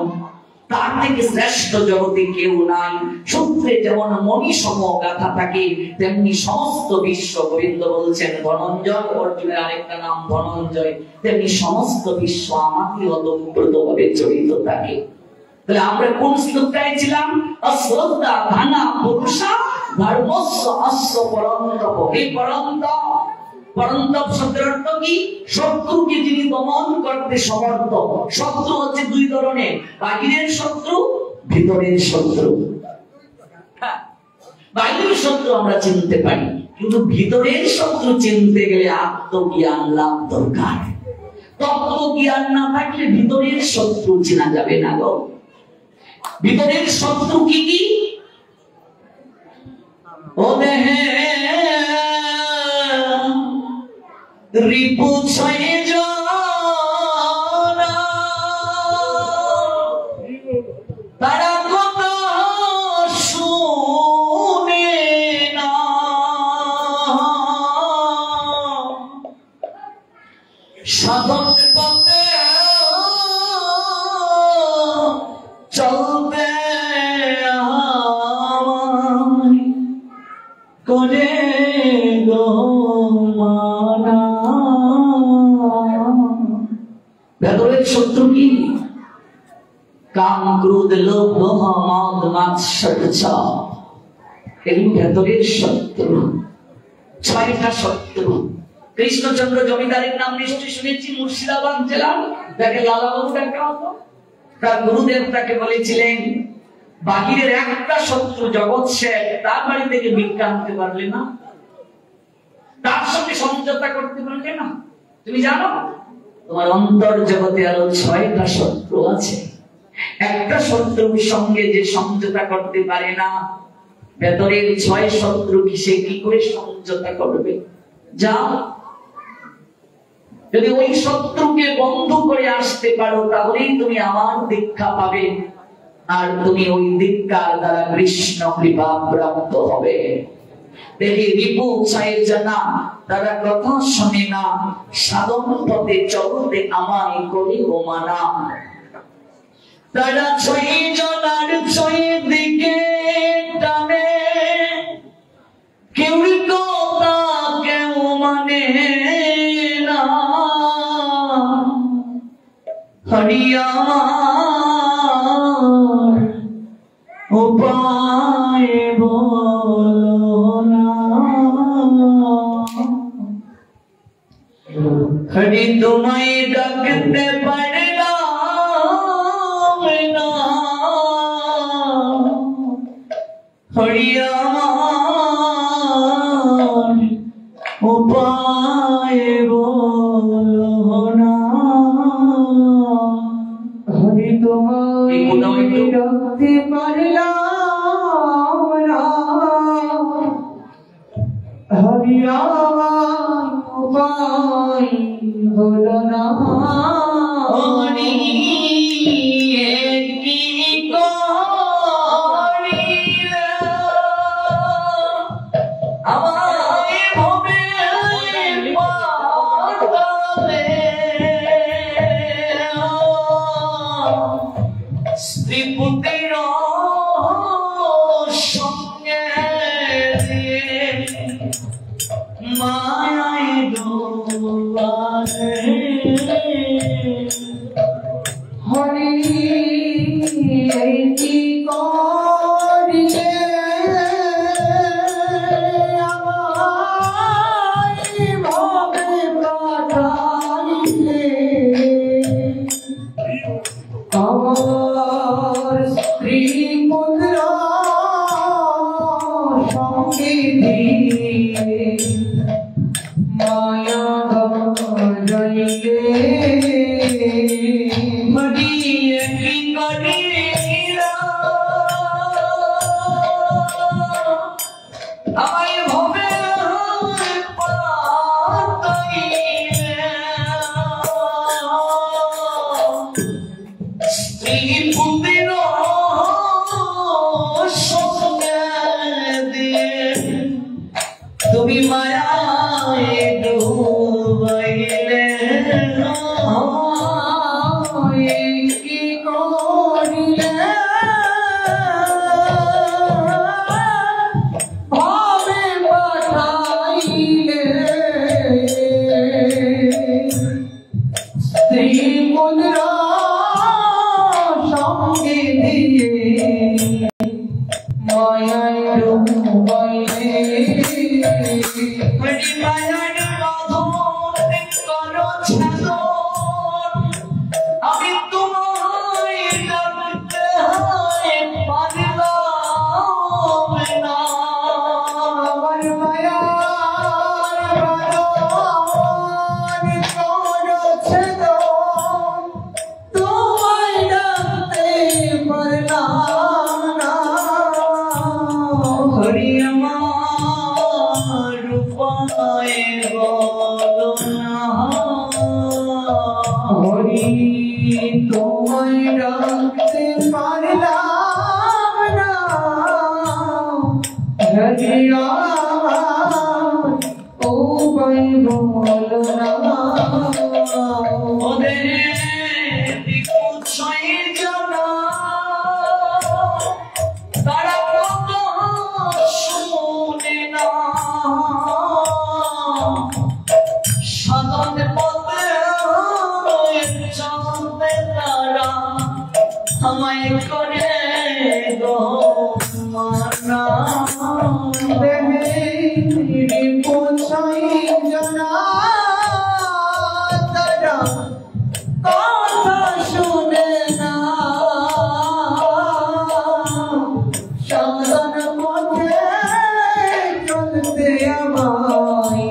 তার থেকে শ্রেষ্ঠ জগতে কেউ নাই। সূত্রে যেমন মণিসম গাথা থাকে, তেমনি সমস্ত বিশ্ব, গোবিন্দ বলছেন ধনঞ্জয়, অর্জুনের আরেকটা নাম ধনঞ্জয়, তেমনি সমস্ত বিশ্ব আমাকে ওতপ্রোতভাবে জড়িত থাকে। তাহলে আমরা কোন শ্লোকটায় ছিলাম? অশ্রদ্ধা ধানা পুরুষা ধর্মস্য অশ্ব পরন্তপ। এই পরন্তপ, পরন্তপ শব্দের অর্থ কি? শত্রুকে যিনি দমন করতে সমর্থ। শত্রু হচ্ছে দুই ধরনের, বাহিরের শত্রু, ভিতরের শত্রু। বাহিরের শত্রু আমরা চিনতে পারি, কিন্তু ভিতরের শত্রু চিনতে গেলে আত্মজ্ঞান লাভ দরকার। তত্ত্বজ্ঞান না থাকলে ভিতরের শত্রু চেনা যাবে না গো। ভিতরের শত্রু কি কি? ও দেহে রিপু ছয়ে জানা, তারা কথা শুনে না, সাধন পথে চলবে আমায় করে গো মানা। ভেতরের শত্রু কি? কাম, ক্রোধ, লোভ, মোহ, মদ, মাৎসর্য, এগুলো ভেতরের শত্রু। 6টা শত্রু। কৃষ্ণচন্দ্র জমিদারের নাম নিশ্চয়ই শুনেছি, মুর্শিদাবাদ জেলার। তাকে লালাবাবু ডাকা হতো। তার গুরুদেব তাকে বলেছিলেন, বাহিরের একটা শত্রু জগৎ শেখ, তার বাড়ি থেকে ভিক্ষা আনতে পারলে না, তার সঙ্গে সমঝোতা করতে পারলে না। তুমি জানো তোমার অন্তর জগতে আরো 6টা শত্রু আছে। একটা শত্রুর সঙ্গে যে সমঝোতা করতে পারে না, ভেতরের 6 শত্রু কি সে কি করে সমঝোতা করবে? যাও, যদি ওই শত্রুকে বন্ধ করে আসতে পারো, তাহলেই তুমি আমার দীক্ষা পাবে, আর তুমি ওই দীক্ষার দ্বারা কৃষ্ণ কৃপা প্রাপ্ত হবে। দেখি রিপু ছায় জানা, তারা কথা শোনে না, সাধন পথে চলতে আমায় করি ও মানা। তারা 6 জনার 6 দিকে টানে, কেউ কথা কেউ মানে না। হরি আমার উপায় বলো না, হরি তোমায় ডাকতে পারলাম না, তোমায় হলো না হরি কি করিলে আমায় ভবে পাতালে স্ত্রী পুত্র সঙ্গে মায়ায় ডোবালে হরি কি করিলে আমায় ভবে পাঠাইলে আমার স্ত্রী পুত্র সঙ্গে দিয়ে মায়া জয়লে মরিয়ে কি করিলা আমায় ভবে পাতাইলে স্ত্রী পুত্র সঙ্গে দিয়ে তুমি মায়ায় ডুবাইলে কি করিলে ভাবে পাঠাইলে স্ত্রী পুত্র সঙ্গে দিয়ে মায়ায় ডুবাইলে মায়ার বাঁধন করো ছাদন আমি তোমায় ডাকতে পারলাম না আমার মায়ার বাঁধন করো ছাদন তোমায় ডাকতে পারলাম না হরি আমার উপায় বলো না হরি তোমায় ডাকতে পারলাম না হরি আমার উপায় বলো না ওদের দিকু ছয় জানা তারা কথা শুনে না সাধন পথে চলতে তারা আমায় করে গো মানা দেহে পৌঁছাই জানা তারা কথা শুনে না সাধন পথে চলতে আমায়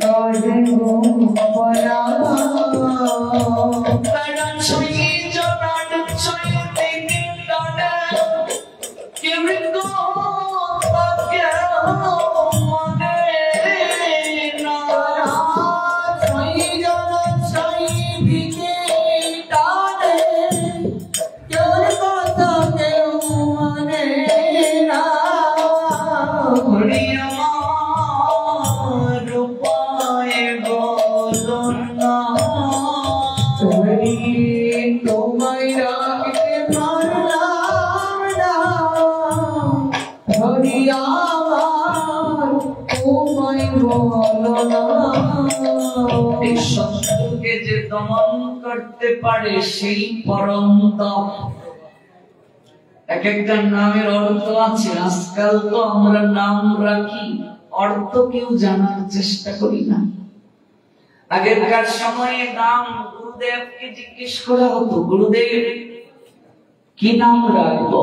করে গো মানা তারা ছয় জনার ছয় দিকে টানে কেউ তো তাকে মানে না ছয় জনার ছয় দিকে টানে কেউ কথা কেউ মানে না হরি আমার উপায় বলো না হরি তোমায় ডাকতে পারলাম না হরি আমার উপায় বলো না এই শত্রুকে যে দমন করতে পারে সেই পরম তপ এক একটা নামের অর্থ আছে আজকাল তো আমরা নাম রাখি অর্থ কেউ জানার চেষ্টা করি না আগেরকার সময়ে নাম গুরুদেবকে জিজ্ঞেস করা হতো গুরুদেব কি নাম রাখবো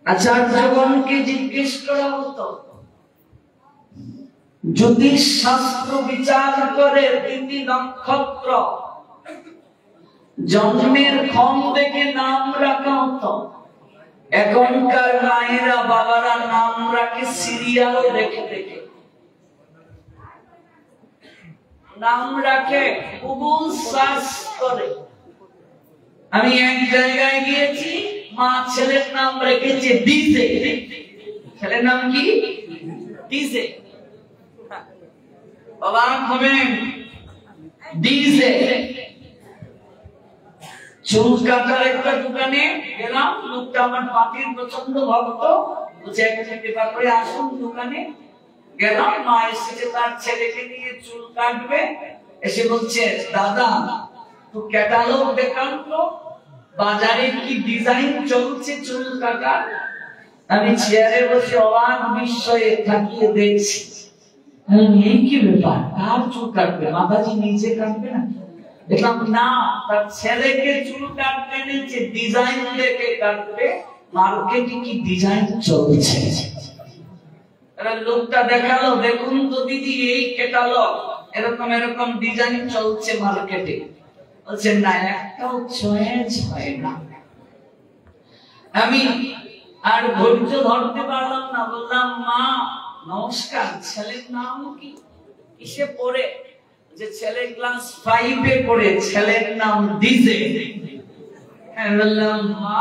আচার্যগণকে জিজ্ঞেস করা হতো জ্যোতিষ শাস্ত্র বিচার করে তিথি নক্ষত্র জন্মের ক্ষণ দেখে নাম রাখা হতো এখনকার মায়েরা বাবারা নাম রাখে সিরিয়াল দেখে দেখে নাম রাখে, গুগল সার্চ করে। আমি এক জায়গায় গিয়েছি, মা ছেলের নাম রেখেছে ডিজে। ছেলের নাম কি? ডিজে। বাবা হবেন ডিজে। চুল কাটার একটা দোকানে গেলাম, লোকটা আমার পাটির প্রচন্ড ভক্ত, বলছে একটা পেপার করে আসুন দোকানে। গেলাম, মা এসেছে তার ছেলেকে নিয়ে চুল কাটবে। এসে বলছে, দাদা তো ক্যাটালগ দেখান তো, বাজারে কি ডিজাইন চলছে চুল কাটার। আমি চেয়ারে বসে অবাক বিস্ময়ে তাকিয়ে দেখছি। এই কি ব্যাপার, কার চুল কাটবে? মাতাজি নিজে কাটবে না? দেখলাম না, তার ছেলেকে চুল কাটতে নিচ্ছে, ডিজাইন দেখে কাটবে। মার্কেটে কি ডিজাইন চলছে। লোকটা দেখালো, দেখুন তো দিদি এই ক্যাটালগ, এরকম এরকম ডিজাইন চলছে মার্কেটে। বলছে না, একটাও চয়েস হয় না। আমি আর ধৈর্য ধরতে পারলাম না, বললাম মা নমস্কার, ছেলের নাম কি, কিসে পড়ে? যে ছেলে ক্লাস 5-এ পড়ে, ছেলের নাম ডিজে। বললাম মা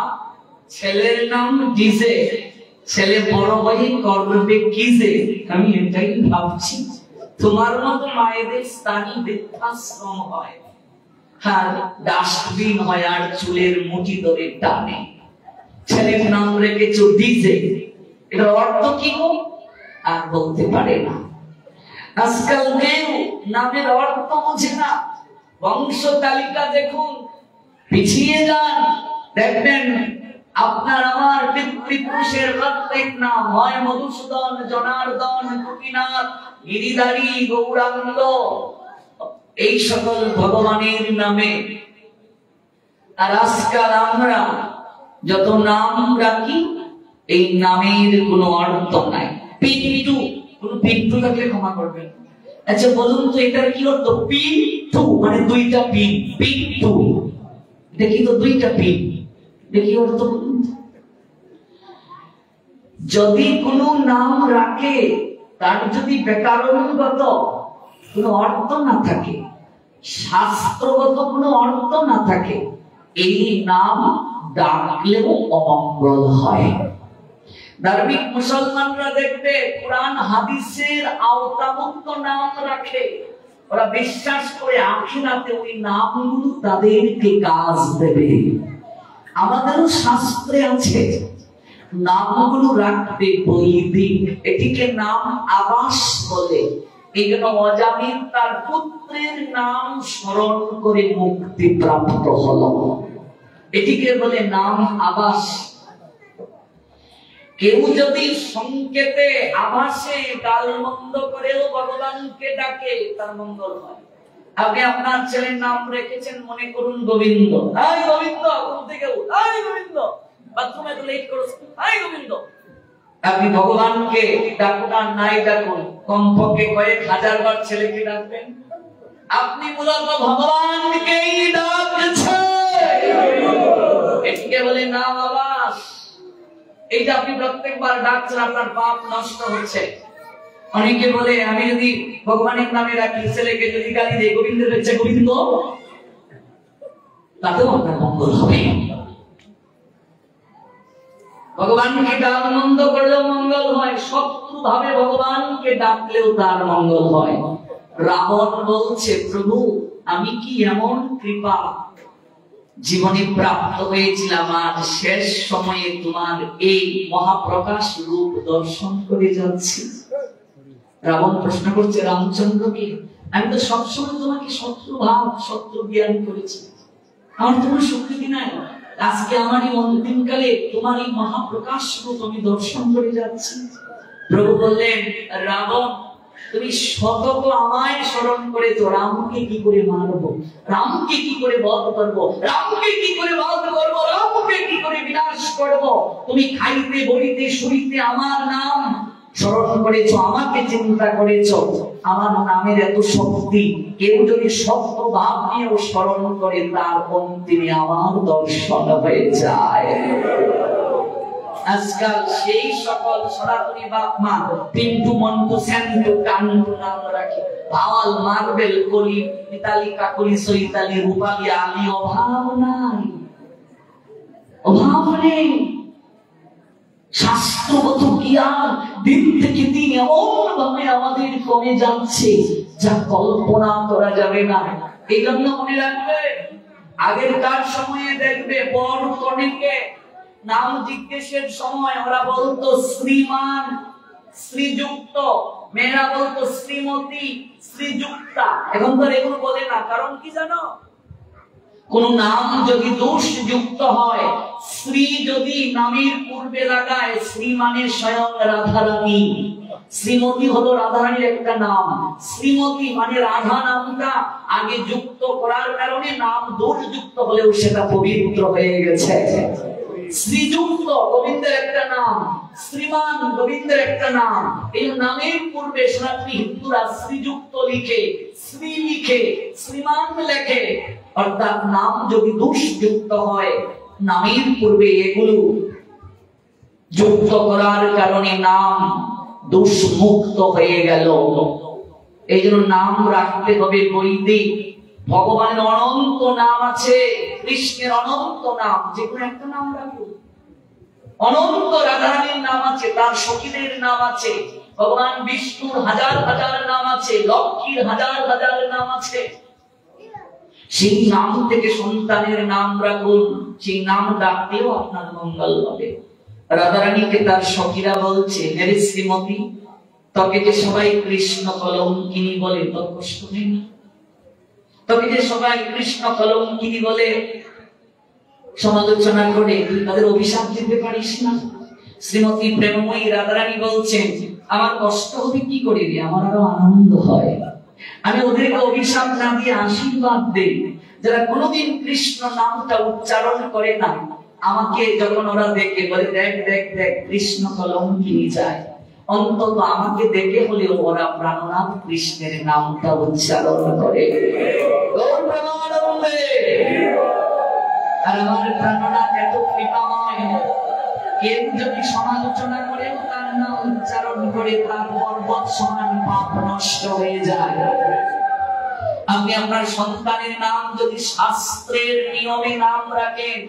ছেলের নাম ডিজে, ছেলে বড় হয়ে করবে কি যে? আমি এটাই ভাবছি, তোমার মতো মায়েদের স্থানীয় বৃদ্ধাশ্রম হয়, আর ডাস্টবিন হয়, আর চুলের মুঠি ধরে টানে। ছেলের নাম রেখেছো ডিজে, এটার অর্থ কি গো? আর বলতে পারে না। আজকাল কেউ নামের অর্থ বোঝে না। বংশ তালিকা দেখুন, পিছিয়ে যান, দেখবেন আপনার আমার পিতৃপুরুষের প্রত্যেক নাম হয় মধুসূদন, জনার্দন, গোপীনাথ, গিরিধারী, গৌরাঙ্গ, এই সকল ভগবানের নামে। আর আজকাল আমরা যত নাম রাখি, এই নামের কোনো অর্থ নাই। পিন্টু, কোন পিন্টু থাকলে ক্ষমা করবেন। আচ্ছা বলুন তো এটার কি অর্থ? পিন্টু মানে দুইটা পিন, পিন্টু দেখি তো দুইটা পিন, দেখি অর্থ বলুন। যদি কোনো নাম রাখে, তার যদি ব্যাকরণগত কোনো অর্থ না থাকে, শাস্ত্রগত কোনো অর্থ না থাকে, এই নাম ডাকলেও অমঙ্গল হয়। ধার্মিক মুসলমানরা দেখবে কোরআন হাদিসের আওতামুক্ত নাম রাখে। ওরা বিশ্বাস করে আখিরাতে ওই নামগুলো তাদেরকে কাজ দেবে। আমাদেরও শাস্ত্রে আছে নামগুলো রাখতে বৈদিক, এটিকে নাম আবাস বলে। এই জন্য অজামিল তার পুত্রের নাম স্মরণ করে মুক্তি প্রাপ্ত হলো, এটিকে বলে নাম আবাস। কেউ যদি সংকেতে আভাসে গালমন্দ করেও ভগবানকে ডাকে, তার মঙ্গল হয়। আপনি আপনার ছেলের নাম রেখেছেন, মনে করুন গোবিন্দ। আই গোবিন্দ, ঘুম থেকে উঠ, আই গোবিন্দ, বাথরুমে তো লেট করছ, আই গোবিন্দ। আপনি ভগবানকে ডাকুন আর নাই ডাকুন, কমপক্ষে কয়েক হাজার বার ছেলেকে ডাকবেন। আপনি মূলত ভগবানকেই ডাকছেন, এটিকে বলে নাম আবাস। এইটা আপনি প্রত্যেকবার ডাকছেন, আপনার পাপ নষ্ট হচ্ছে। অনেকে বলে আমি যদি ভগবানের নামে রাখি, ছেলেকে যদি গালি দেই, গোবিন্দের হচ্ছে গোবিন্দ, তাতেও আপনার মঙ্গল হবে। ভগবানকে ডাক মন্দ করলেও মঙ্গল হয়, শত্রু ভাবে ভগবানকে ডাকলেও তার মঙ্গল হয়। রাবণ বলছে, প্রভু আমি কি এমন কৃপা জীবনে প্রাপ্ত হয়েছিলাম, আর শেষ সময়ে তোমার এই মহাপ্রকাশ রূপ দর্শন করে যাচ্ছি। রাবণ প্রশ্ন করছে রামচন্দ্রকে, আমি তো সবসময় তোমাকে শত্রু ভাব, শত্রু জ্ঞান করেছি, আমার তোমার স্বীকৃতি নাই। আজকে আমার এই অন্তিম কালে তোমার এই মহাপ্রকাশ রূপ আমি দর্শন করে যাচ্ছি। প্রভু বললেন, রাবণ তুমি শতক আমায় স্মরণ করেছো, রামকে কি করে মারবো, রামকে কি করে বধ করবো, রামকে কি করে বধ করবো, রামকে কি করে বিনাশ করবো। তুমি খাইতে বলিতে শুইতে আমার নাম স্মরণ করেছো, আমাকে চিন্তা করেছো। আমার নামের এত শক্তি, কেউ যদি সত্য ভাব নিয়েও স্মরণ করে, তার অন্তিমে আমার দর্শন হয়ে যায়। আজকাল সেই সকল সনাতনী বাপ মা পিন্টু, মন্টু, স্যান্টু, কান্টু নাম রাখে। ভাওয়াল, মার্বেল, কলি, মিতালি, কাকলি, সৈতালি, রূপালি, আলি, অভাব নাই, অভাব নেই। শাস্ত্রগত জ্ঞান দিন থেকে দিন এমন ভাবে আমাদের কমে যাচ্ছে যা কল্পনা করা যাবে না। এই জন্য মনে রাখবে, আগেরকার সময়ে দেখবে বর কনেকে নাম জিজ্ঞেসের সময় ওরা বলতো শ্রীমান, শ্রীযুক্ত, মেয়েরা বলতো শ্রীমতী, শ্রীযুক্তা। এখন তো এগুলো বলে না, কারণ কি জানো? কোন নাম যদি দোষযুক্ত হয়, শ্রী যদি নামের পূর্বে লাগায়, শ্রী মানে স্বয়ং রাধারানী, শ্রীমতী হলো রাধারানীর একটা নাম, শ্রীমতী মানে রাধা নামটা আগে যুক্ত করার কারণে নাম দোষযুক্ত হলেও সেটা পবিত্র হয়ে গেছে। শ্রীযুক্ত গোবিন্দের একটা নাম, শ্রীমান গোবিন্দের একটা নাম। এই নামের পূর্বে সনাতনী হিন্দুরা শ্রীযুক্ত লিখে, শ্রী লিখে, শ্রীমান লেখে। অর্থাৎ নাম যদি দোষযুক্ত হয়, নামের পূর্বে এগুলো যুক্ত করার কারণে নাম দোষমুক্ত হয়ে গেল। এই জন্য নাম রাখতে হবে বৈদিক। ভগবানের অনন্ত নাম আছে, কৃষ্ণের অনন্ত নাম, যে কোনো একটা নাম রাখুন। অনন্ত রাধারানীর নাম আছে, তার সখীদের নাম আছে, ভগবান বিষ্ণুর হাজার হাজার নাম আছে, লক্ষ্মীর হাজার হাজার নাম আছে। সেই নাম থেকে সন্তানের নাম রাখুন, সেই নাম ডাকতেও আপনার মঙ্গল হবে। রাধারানীকে তার সখীরা বলছে, হেরে শ্রীমতী, তোকে যে সবাই কৃষ্ণ কলঙ্কিনী বলে, তোর কষ্ট নেই না? তোকে যে সবাই কৃষ্ণ কলঙ্কিনী বলে সমালোচনা করে, তুই তাদের অভিশাপ দিতে পারিস না? শ্রীমতী প্রেমময়ী রাধারানী বলছেন, আমার কষ্ট হবে কি করে রে, আমার আরো আনন্দ হয়। আমি ওদেরকে অভিশাপ না দিয়ে আশীর্বাদ দেই। যারা কোনোদিন কৃষ্ণ নামটা উচ্চারণ করে না, আমাকে যখন ওরা দেখে বলে, দেখ দেখ দেখ কৃষ্ণ কলঙ্কিনী যায়, অন্তত আমাকে দেখে হলেও ওরা প্রাণনাথ কৃষ্ণের নামটা উচ্চারণ করে। আর আমার প্রাণনাথ এত কৃপাময়, কেউ যদি সমালোচনা করে তার নাম উচ্চারণ করে, তার পর্বত সমান পাপ নষ্ট হয়ে যায়। আপনি আপনার সন্তানের নাম যদি শাস্ত্রের নিয়মে নাম রাখেন,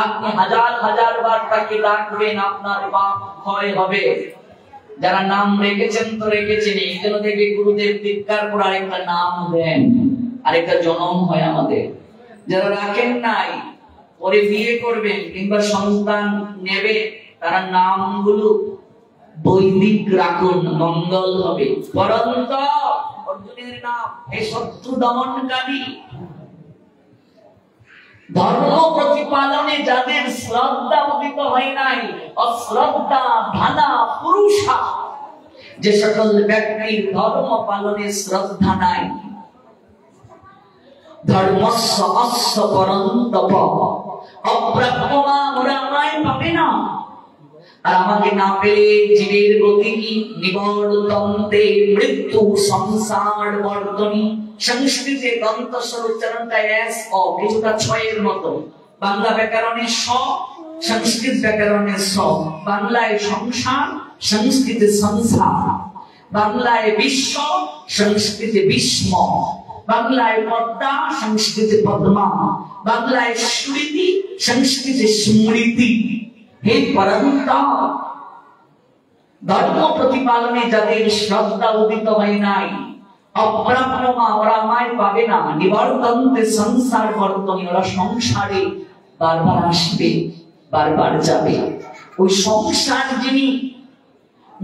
আপনি হাজার হাজার বার তাকে ডাকবেন, আপনার পাপ ক্ষয় হবে। যারা নাম রেখেছেন তো রেখেছেন, এই জন্য দেখবে গুরুদেব চিৎকার করে আরেকটা নাম দেন, আরেকটা জন্ম হয় আমাদের। যারা রাখেন নাই, পরে বিয়ে করবেন কিংবা সন্তান নেবে, তারা নামগুলো বৈদিক রাখুন, মঙ্গল হবে। পরন্ত অর্জুনের নাম এই শত্রু দমনকারী, ধর্ম প্রতিপালনে যাদের শ্রদ্ধা উদিত হয় নাই, অশ্রদ্ধা ভানা পুরুষা, যে সকল ব্যক্তির ধর্ম পালনে শ্রদ্ধা নাই, ধর্মস্য অস্য পরন্তপ, অপ্রাপ্যমা, ওরা আমায় পাবে না। আর আমাকে না পেলে জীবের গতি কি? নিবর্তন্তে মৃত্যু সংসার বর্তনী। সংস্কৃতে দন্তস্বর উচ্চারণটা এস অ, কিছুটা ছয়ের মতো। বাংলা ব্যাকরণের স, সংস্কৃত ব্যাকরণের স। বাংলায় সংসার, সংস্কৃতে সংসার। বাংলায় বিশ্ব, সংস্কৃতে বিস্ম। বাংলায় পদ্মা, সংস্কৃতে পদ্মা। বাংলায় স্মৃতি, সংস্কৃতে স্মৃতি। হে পরন্তা, ধর্ম প্রতিপালনে যাদের শ্রদ্ধা উদিত হয় নাই, অপ্রাপ্যমা, ওরা আমায় পাবে না। নিবর্তন্তে সংসার বর্তনী, ওরা সংসারে বারবার আসবে, বারবার যাবে। ওই সংসার যিনি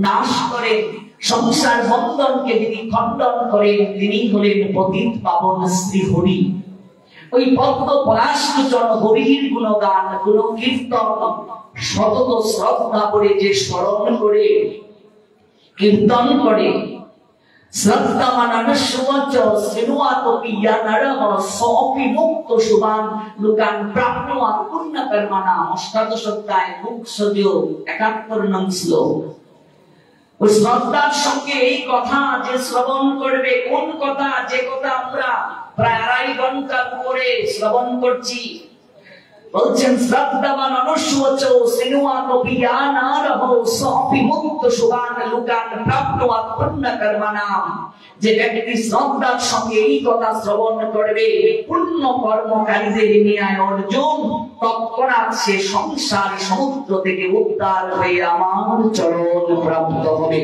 নাশ করেন, সংসার বন্ধনকে যিনি খণ্ডন করেন, তিনি হলেন পতিত পাবন শ্রী হরি। ওই পদ্ম পলাশলোচন হরির গুণগান, গুণ কীর্তন সতত শ্রদ্ধা করে যে স্মরণ করে, কীর্তন করে, শ্রদ্ধা মানসুবচ শ্রীনুয়াতপি ইয়ানরহ সোপি মুক্ত শুভান লুকান প্রাপ্নুয়া পুণ্য কর্মণা। অষ্টাদশোধ্যায় মুখ্যজ ৭১ নং শ্লোক। ওই শ্রদ্ধার সঙ্গে এই কথা যে শ্রবণ করবে, কোন কথা? যে কথা আমরা প্রায় ২.৫ ঘন্টা করে শ্রবণ করছি, বলছেন শ্রদ্ধাবান অনুসুচ সিনুয়ান বিয়ানারহ সপি মুক্ত সুবান লুকান প্রাপ্তওয়া পুণ্য কর্মনাম। যে ব্যক্তি শ্রদ্ধার সঙ্গে এই কথা শ্রবণ করবে, পুণ্য কর্মকারীদের নিয়ে অর্জুন তৎক্ষণাৎ সে সংসার সমুদ্র থেকে উদ্ধার হয়ে আমার চরণ প্রাপ্ত হবে।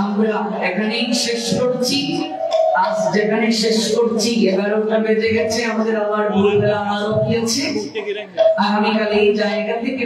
আমরা এখানেই শেষ করছি। আজ যেখানে শেষ করছি 11টা বেজে গেছে, আমাদের আবার ভোরবেলা আরো কি আছে, আগামীকাল এই জায়গা থেকে